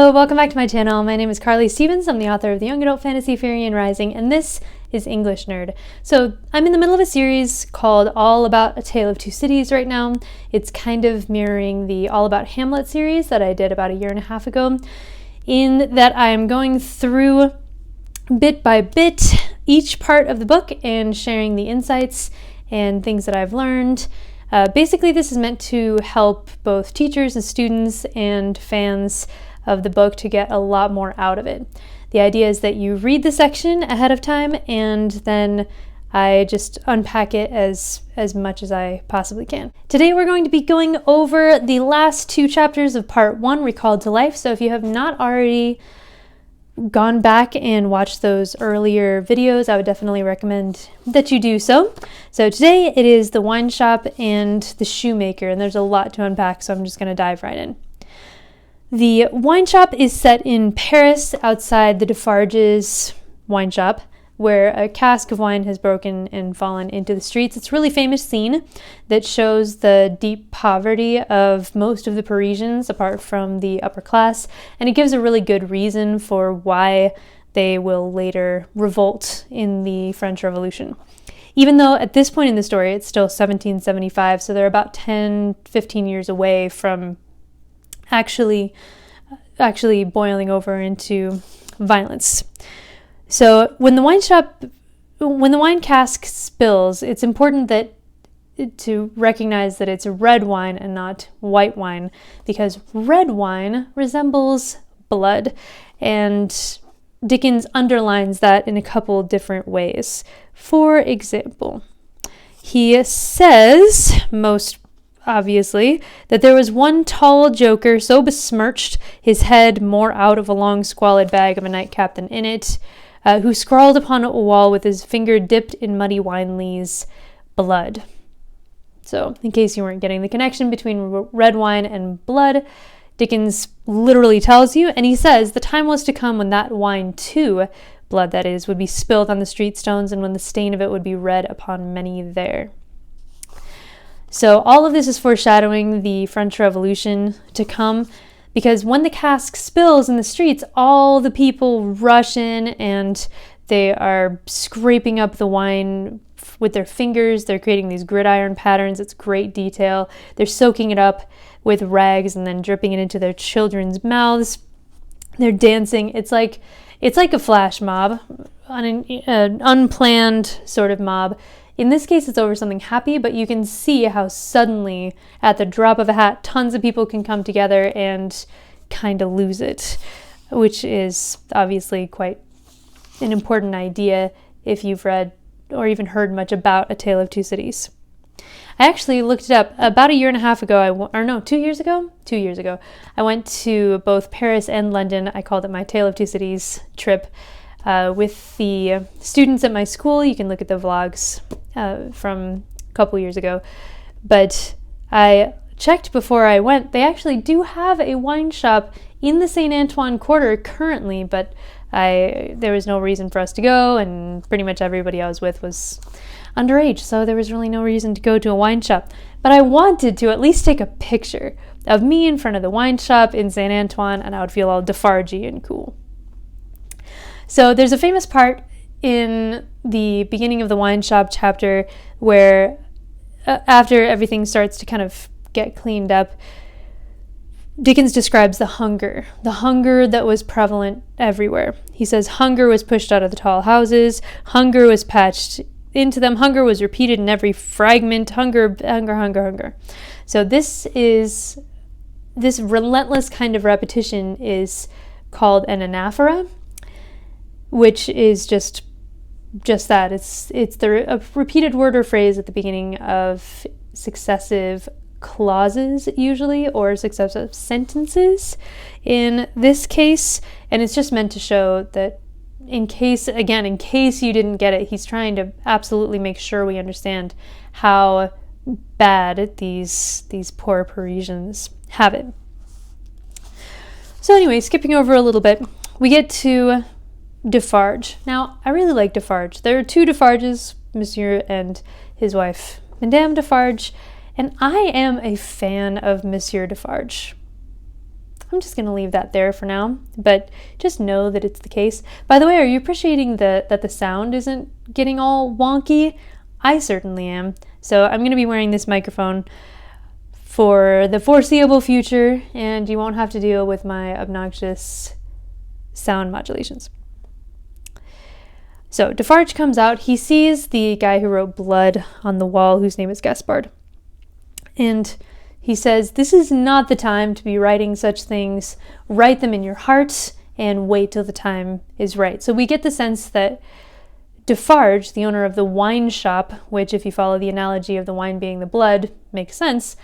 Hello, welcome back to my channel. My name is Carly Stevens. I'm the author of the young adult fantasy Firian Rising, and this is English Nerd. So I'm in the middle of a series called All About a Tale of Two Cities right now. It's kind of mirroring the All About Hamlet series that I did about a year and a half ago, in that I'm going through bit by bit each part of the book and sharing the insights and things that I've learned. Basically, this is meant to help both teachers and students and fans of the book to get a lot more out of it. The idea is that you read the section ahead of time and then I just unpack it as much as I possibly can. Today we're going to be going over the last two chapters of part 1, Recalled to Life. So if you have not already gone back and watched those earlier videos, I would definitely recommend that you do so. So today it is the wine shop and the shoemaker, and there's a lot to unpack, so I'm just going to dive right in. The wine shop is set in Paris outside the Defarges wine shop, where a cask of wine has broken and fallen into the streets. It's a really famous scene that shows the deep poverty of most of the Parisians, apart from the upper class, and it gives a really good reason for why they will later revolt in the French Revolution. Even though at this point in the story it's still 1775, so they're about 10-15 years away from actually boiling over into violence. So when the wine cask spills, it's important to recognize that it's red wine and not white wine, because red wine resembles blood, and Dickens underlines that in a couple different ways. For example, he says, most obviously, that there was one tall joker so besmirched, his head more out of a long squalid bag of a nightcap than in it, who scrawled upon a wall with his finger dipped in muddy wine lees, blood. So, in case you weren't getting the connection between red wine and blood, Dickens literally tells you, and he says, the time was to come when that wine too, blood that is, would be spilled on the street stones, and when the stain of it would be read upon many there. So all of this is foreshadowing the French Revolution to come, because when the cask spills in the streets, all the people rush in and they are scraping up the wine with their fingers. They're creating these gridiron patterns. It's great detail. They're soaking it up with rags and then dripping it into their children's mouths. They're dancing. It's like a flash mob, an unplanned sort of mob. In this case, it's over something happy, but you can see how suddenly, at the drop of a hat, tons of people can come together and kind of lose it, which is obviously quite an important idea if you've read or even heard much about A Tale of Two Cities. I actually looked it up about a year and a half ago, 2 years ago? 2 years ago. I went to both Paris and London. I called it my Tale of Two Cities trip. With the students at my school. You can look at the vlogs from a couple years ago. But I checked before I went. They actually do have a wine shop in the St. Antoine Quarter currently, but there was no reason for us to go, and pretty much everybody I was with was underage, so there was really no reason to go to a wine shop. But I wanted to at least take a picture of me in front of the wine shop in St. Antoine, and I would feel all Defarges and cool. So there's a famous part in the beginning of the wine shop chapter where after everything starts to kind of get cleaned up, Dickens describes the hunger that was prevalent everywhere. He says hunger was pushed out of the tall houses, hunger was patched into them, hunger was repeated in every fragment, hunger. So this relentless kind of repetition is called an anaphora, which is just that. It's a repeated word or phrase at the beginning of successive clauses, usually, or successive sentences in this case. And it's just meant to show that in case you didn't get it, he's trying to absolutely make sure we understand how bad these poor Parisians have it. So anyway, skipping over a little bit, we get to Defarge. Now, I really like Defarge. There are two Defarges, Monsieur and his wife, Madame Defarge, and I am a fan of Monsieur Defarge. I'm just going to leave that there for now, but just know that it's the case. By the way, are you appreciating that the sound isn't getting all wonky? I certainly am. So I'm going to be wearing this microphone for the foreseeable future, and you won't have to deal with my obnoxious sound modulations. So Defarge comes out. He sees the guy who wrote blood on the wall, whose name is Gaspard. And he says, this is not the time to be writing such things. Write them in your heart and wait till the time is right. So we get the sense that Defarge, the owner of the wine shop, which if you follow the analogy of the wine being the blood, makes sense,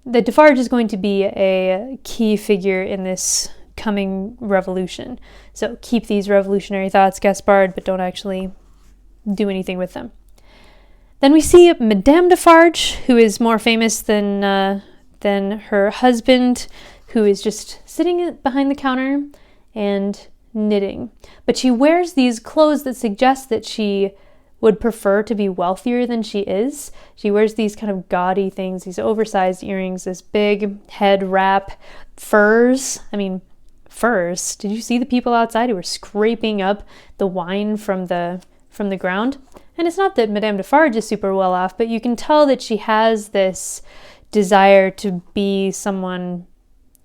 that Defarge is going to be a key figure in this coming revolution. So keep these revolutionary thoughts, Gaspard, but don't actually do anything with them. Then we see Madame Defarge, who is more famous than her husband, who is just sitting behind the counter and knitting. But she wears these clothes that suggest that she would prefer to be wealthier than she is. She wears these kind of gaudy things, these oversized earrings, this big head wrap, furs. I mean, furs. Did you see the people outside who were scraping up the wine from the ground? And it's not that Madame Defarge is super well off, but you can tell that she has this desire to be someone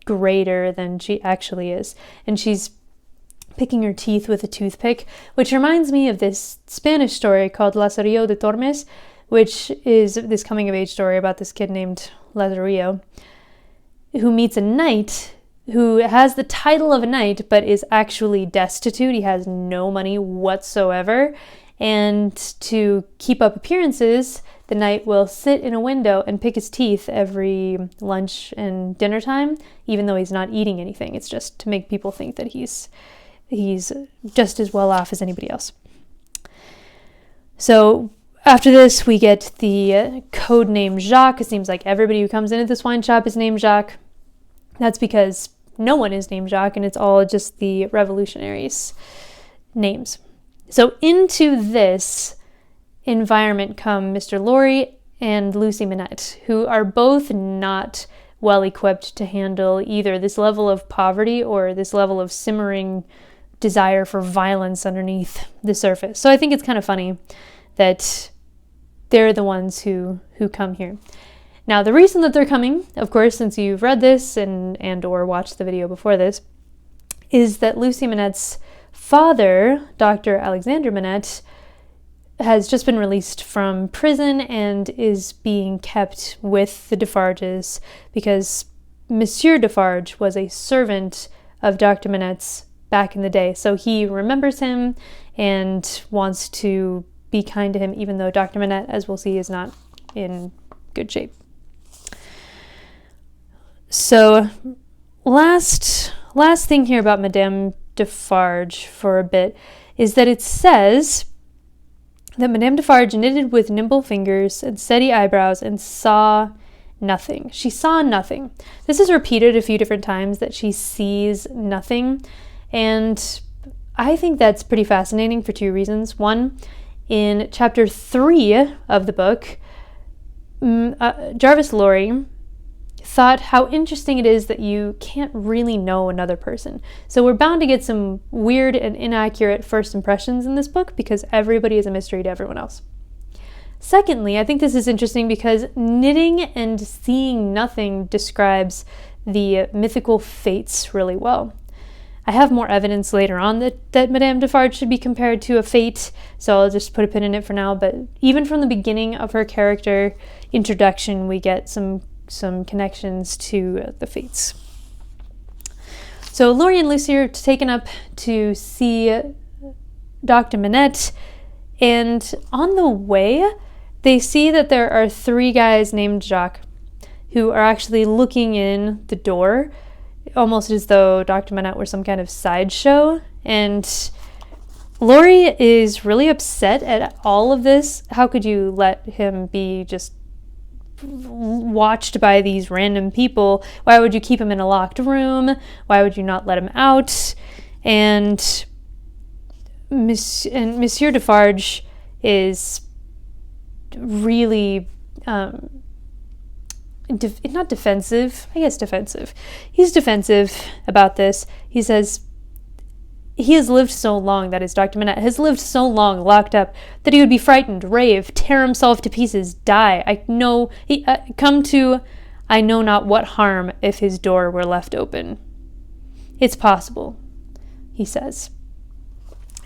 greater than she actually is. And she's picking her teeth with a toothpick, which reminds me of this Spanish story called Lazarillo de Tormes, which is this coming-of-age story about this kid named Lazarillo, who meets a knight who has the title of a knight, but is actually destitute. He has no money whatsoever. And to keep up appearances, the knight will sit in a window and pick his teeth every lunch and dinner time, even though he's not eating anything. It's just to make people think that he's just as well off as anybody else. So after this, we get the code name Jacques. It seems like everybody who comes into this wine shop is named Jacques. That's because no one is named Jacques, and it's all just the revolutionaries' names. So into this environment come Mr. Lorry and Lucy Manette, who are both not well equipped to handle either this level of poverty or this level of simmering desire for violence underneath the surface. So I think it's kind of funny that they're the ones who come here. Now, the reason that they're coming, of course, since you've read this and or watched the video before this, is that Lucy Manette's father, Dr. Alexander Manette, has just been released from prison and is being kept with the Defarges because Monsieur Defarge was a servant of Dr. Manette's back in the day. So he remembers him and wants to be kind to him, even though Dr. Manette, as we'll see, is not in good shape. So last thing here about Madame Defarge for a bit is that it says that Madame Defarge knitted with nimble fingers and steady eyebrows and saw nothing. She saw nothing. This is repeated a few different times, that she sees nothing. And I think that's pretty fascinating for two reasons. One, in chapter 3 of the book, Jarvis Lorry thought how interesting it is that you can't really know another person. So we're bound to get some weird and inaccurate first impressions in this book because everybody is a mystery to everyone else. Secondly, I think this is interesting because knitting and seeing nothing describes the mythical fates really well. I have more evidence later on that Madame Defarge should be compared to a fate, so I'll just put a pin in it for now, but even from the beginning of her character introduction, we get some connections to the fates. So Laurie and Lucy are taken up to see Dr. Manette, and on the way, they see that there are 3 guys named Jacques who are actually looking in the door, almost as though Dr. Manette were some kind of sideshow. And Laurie is really upset at all of this. How could you let him be just watched by these random people? Why would you keep him in a locked room? Why would you not let him out? And Monsieur Defarge is really not defensive, I guess defensive. He's defensive about this. He says he has lived so long, that is, Dr. Manette has lived so long locked up, that he would be frightened, rave, tear himself to pieces, die. I know not what harm if his door were left open. It's possible, he says.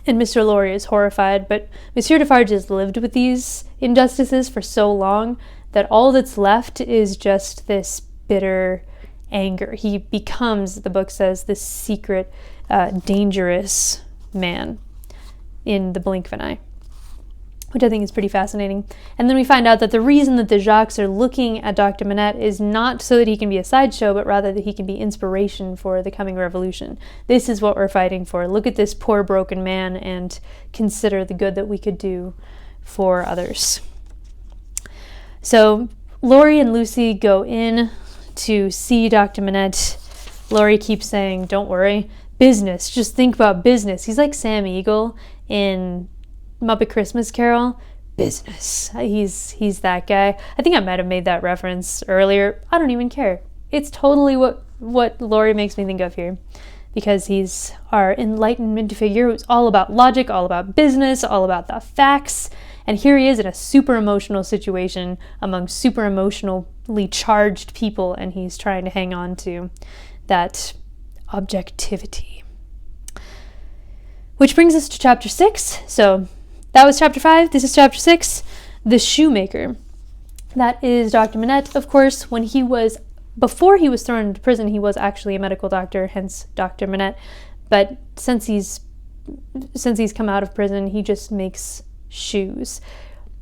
And Mr. Lorry is horrified, but Monsieur Defarges has lived with these injustices for so long that all that's left is just this bitter anger. He becomes, the book says, this secret, dangerous man in the blink of an eye, which I think is pretty fascinating. And then we find out that the reason that the Jacques are looking at Dr. Manette is not so that he can be a sideshow, but rather that he can be inspiration for the coming revolution. This is what we're fighting for. Look at this poor broken man and consider the good that we could do for others. So Laurie and Lucy go in to see Dr. Manette. Laurie keeps saying, don't worry, business, just think about business. He's like Sam Eagle in Muppet Christmas Carol. Business. He's that guy. I think I might have made that reference earlier. I don't even care. It's totally what Laurie makes me think of here, because he's our Enlightenment figure who's all about logic, all about business, all about the facts. And here he is in a super emotional situation among super emotionally charged people, and he's trying to hang on to that objectivity. Which brings us to chapter 6. So that was chapter 5. This is chapter 6, The Shoemaker. That is Dr. Manette, of course. Before he was thrown into prison, he was actually a medical doctor, hence Dr. Manette. But since he's come out of prison, he just makes shoes.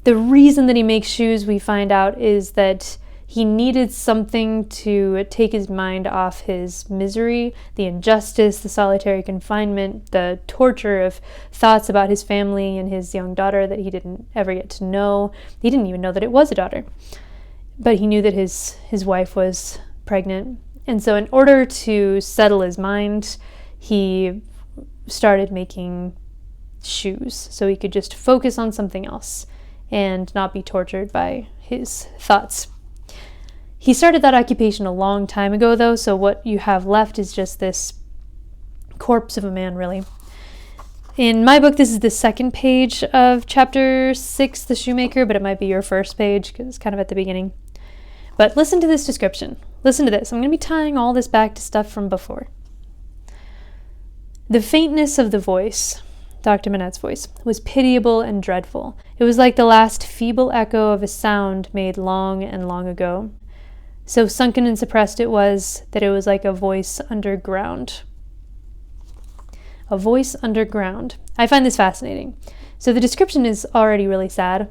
The reason that he makes shoes, we find out, is that he needed something to take his mind off his misery, the injustice, the solitary confinement, the torture of thoughts about his family and his young daughter that he didn't ever get to know. He didn't even know that it was a daughter. But he knew that his wife was pregnant. And so in order to settle his mind, he started making shoes so he could just focus on something else and not be tortured by his thoughts. He started that occupation a long time ago, though, so what you have left is just this corpse of a man, really. In my book, this is the second page of chapter 6, The Shoemaker, but it might be your first page because it's kind of at the beginning. But listen to this description. Listen to this. I'm going to be tying all this back to stuff from before. The faintness of the voice, Dr. Manette's voice, was pitiable and dreadful. It was like the last feeble echo of a sound made long and long ago. So sunken and suppressed it was that it was like a voice underground. A voice underground. I find this fascinating. So the description is already really sad.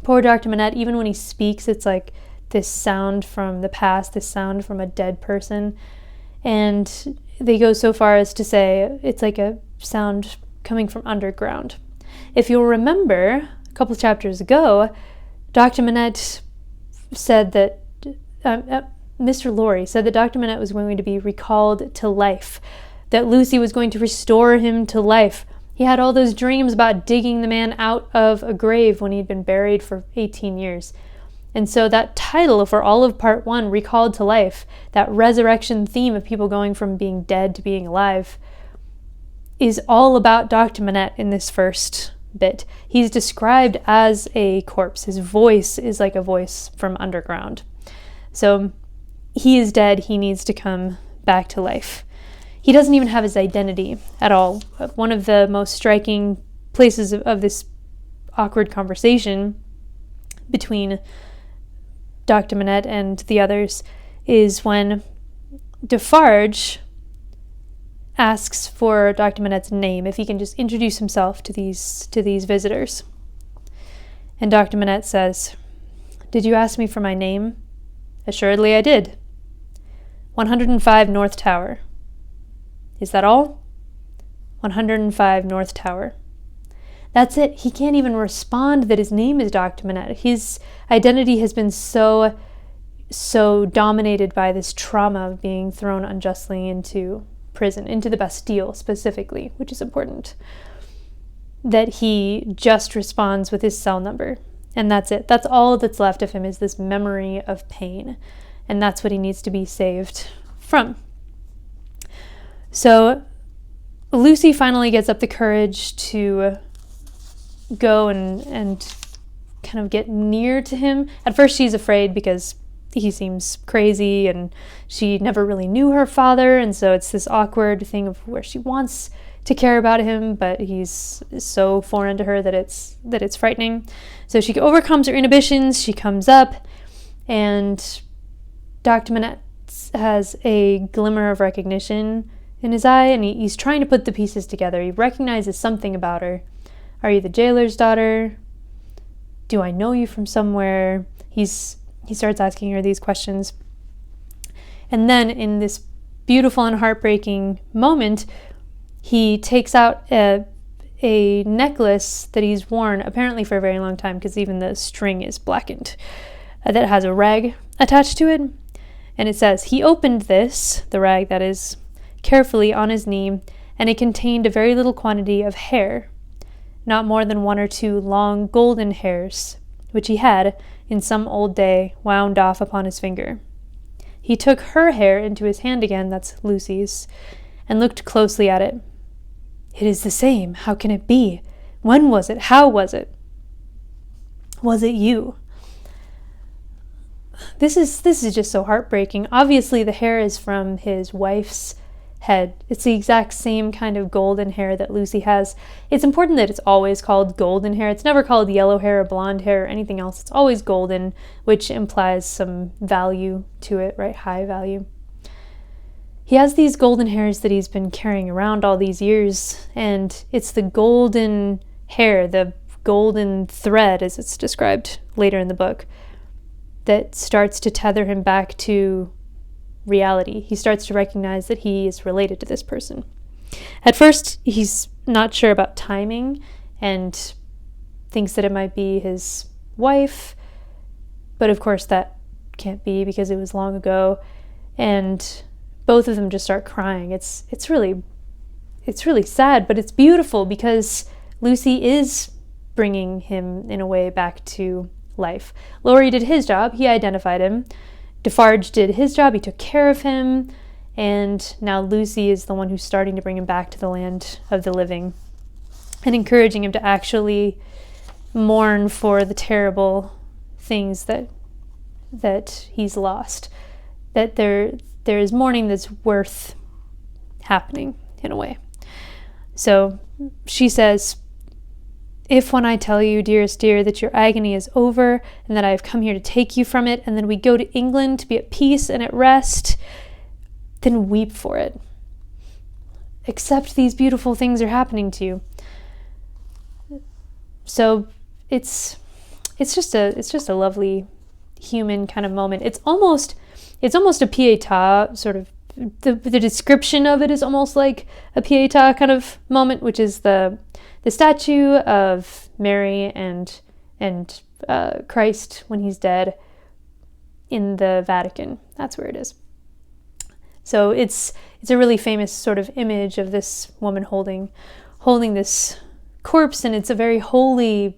Poor Dr. Manette, even when he speaks, it's like this sound from the past, this sound from a dead person. And they go so far as to say it's like a sound coming from underground. If you'll remember, a couple chapters ago, Dr. Manette said that Mr. Lorry said that Dr. Manette was going to be recalled to life, that Lucy was going to restore him to life. He had all those dreams about digging the man out of a grave when he'd been buried for 18 years. And so that title for all of part 1, Recalled to Life, that resurrection theme of people going from being dead to being alive, is all about Dr. Manette in this first bit. He's described as a corpse. His voice is like a voice from underground. So he is dead. He needs to come back to life. He doesn't even have his identity at all. One of the most striking places of this awkward conversation between Dr. Manette and the others is when Defarge asks for Dr. Manette's name, if he can just introduce himself to these visitors. And Dr. Manette says, "Did you ask me for my name?" "Assuredly I did." 105 North Tower. "Is that all?" 105 North Tower. That's it. He can't even respond that his name is Dr. Manette. His identity has been so dominated by this trauma of being thrown unjustly into prison, into the Bastille specifically, which is important, that he just responds with his cell number. And that's it. That's all that's left of him, is this memory of pain. And that's what he needs to be saved from. So Lucy finally gets up the courage to go and kind of get near to him. At first she's afraid because he seems crazy and she never really knew her father, and so it's this awkward thing of where she wants to care about him, but he's so foreign to her that it's frightening. So she overcomes her inhibitions, she comes up, and Dr. Manette has a glimmer of recognition in his eye, and he's trying to put the pieces together. He recognizes something about her. Are you the jailer's daughter? Do I know you from somewhere? He starts asking her these questions. And then in this beautiful and heartbreaking moment, he takes out a necklace that he's worn apparently for a very long time, because even the string is blackened, that has a rag attached to it. And it says, he opened this, the rag that is, carefully on his knee, and it contained a very little quantity of hair, not more than 1 or 2 long golden hairs, which he had, in some old day, wound off upon his finger. He took her hair into his hand again, that's Lucy's, and looked closely at it. It is the same. How can it be? When was it? How was it? Was it you? This is just so heartbreaking. Obviously, the hair is from his wife's head. It's the exact same kind of golden hair that Lucy has. It's important that it's always called golden hair. It's never called yellow hair or blonde hair or anything else. It's always golden, which implies some value to it, right? High value. He has these golden hairs that he's been carrying around all these years, and it's the golden hair, the golden thread, as it's described later in the book, that starts to tether him back to reality. He starts to recognize that he is related to this person. At first, he's not sure about timing and thinks that it might be his wife, but of course that can't be because it was long ago, and both of them just start crying. It's really sad, but it's beautiful because Lucy is bringing him in a way back to life. Laurie did his job. He identified him. Defarge did his job. He took care of him. And now Lucy is the one who's starting to bring him back to the land of the living and encouraging him to actually mourn for the terrible things that he's lost. That there is mourning that's worth happening in a way. So she says, if when I tell you, dearest dear, that your agony is over and that I have come here to take you from it, and then we go to England to be at peace and at rest, then weep for it. Accept these beautiful things are happening to you. So it's just a lovely human kind of moment. It's almost a pietà sort of. The description of it is almost like a pietà kind of moment, which is the statue of Mary and Christ when he's dead in the Vatican. That's where it is. So it's a really famous sort of image of this woman holding this corpse, and it's a very holy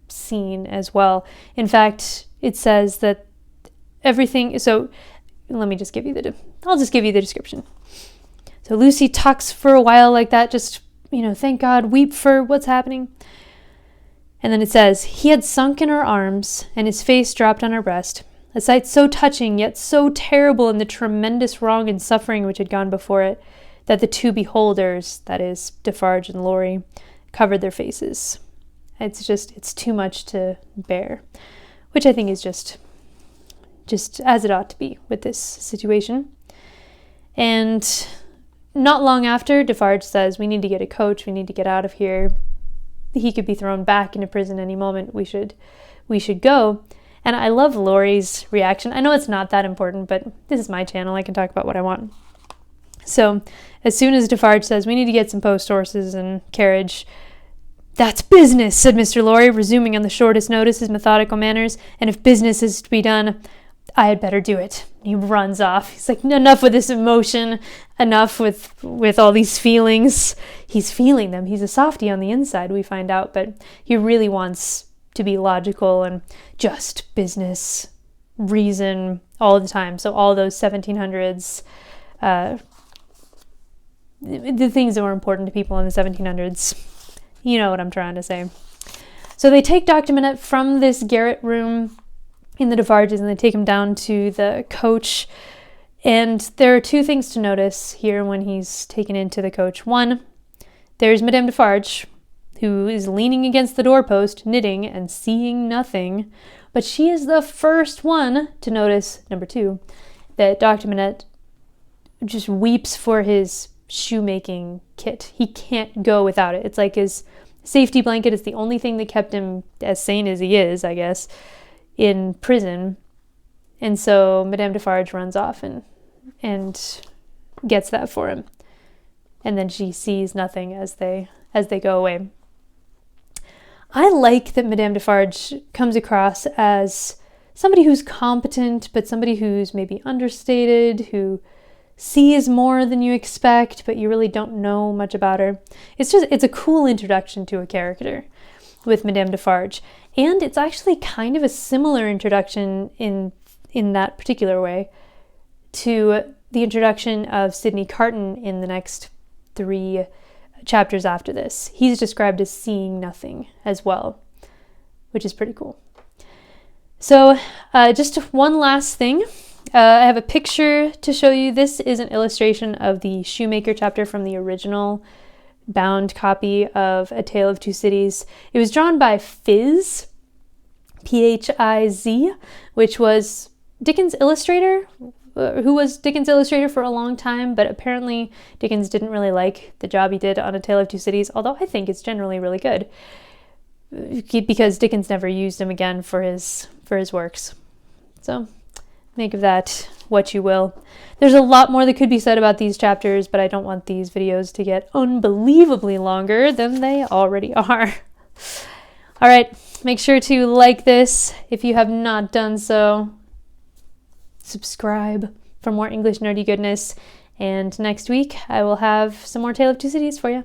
scene as well. In fact, it says that everything. So let me just give you I'll just give you the description. So Lucy talks for a while like that, just, thank God, weep for what's happening. And then it says, he had sunk in her arms, and his face dropped on her breast, a sight so touching, yet so terrible in the tremendous wrong and suffering which had gone before it, that the two beholders, that is, Defarge and Laurie, covered their faces. It's too much to bear, which I think is just as it ought to be with this situation. And not long after, Defarge says, we need to get a coach, we need to get out of here. He could be thrown back into prison any moment. We should go. And I love Laurie's reaction. I know it's not that important, but this is my channel. I can talk about what I want. So as soon as Defarge says, we need to get some post horses and carriage, that's business, said Mr. Laurie, resuming on the shortest notice his methodical manners. And if business is to be done, I had better do it. He runs off. He's like, enough with this emotion, enough with all these feelings. He's feeling them. He's a softie on the inside, we find out, but he really wants to be logical and just business reason all the time. So all those 1700s, the things that were important to people in the 1700s, you know what I'm trying to say. So they take Dr. Manette from this garret room in the Defarges and they take him down to the coach. And there are two things to notice here when he's taken into the coach. One, there's Madame Defarge, who is leaning against the doorpost, knitting and seeing nothing. But she is the first one to notice, number two, that Dr. Manette just weeps for his shoemaking kit. He can't go without it. It's like his safety blanket is the only thing that kept him as sane as he is, I guess, in prison. And so Madame Defarge runs off and gets that for him. And then she sees nothing as they go away. I like that Madame Defarge comes across as somebody who's competent, but somebody who's maybe understated, who sees more than you expect, but you really don't know much about her. It's a cool introduction to a character with Madame Defarge. And it's actually kind of a similar introduction in that particular way to the introduction of Sidney Carton in the next 3 chapters after this. He's described as seeing nothing as well, which is pretty cool. So just one last thing. I have a picture to show you. This is an illustration of the Shoemaker chapter from the original bound copy of A Tale of Two Cities. It was drawn by Phiz, P-H-I-Z, which was Dickens' illustrator, who was Dickens' illustrator for a long time, but apparently Dickens didn't really like the job he did on A Tale of Two Cities, although I think it's generally really good, because Dickens never used him again for his works. So make of that what you will. There's a lot more that could be said about these chapters, but I don't want these videos to get unbelievably longer than they already are. All right, make sure to like this if you have not done so. Subscribe for more English nerdy goodness. And next week, I will have some more Tale of Two Cities for you.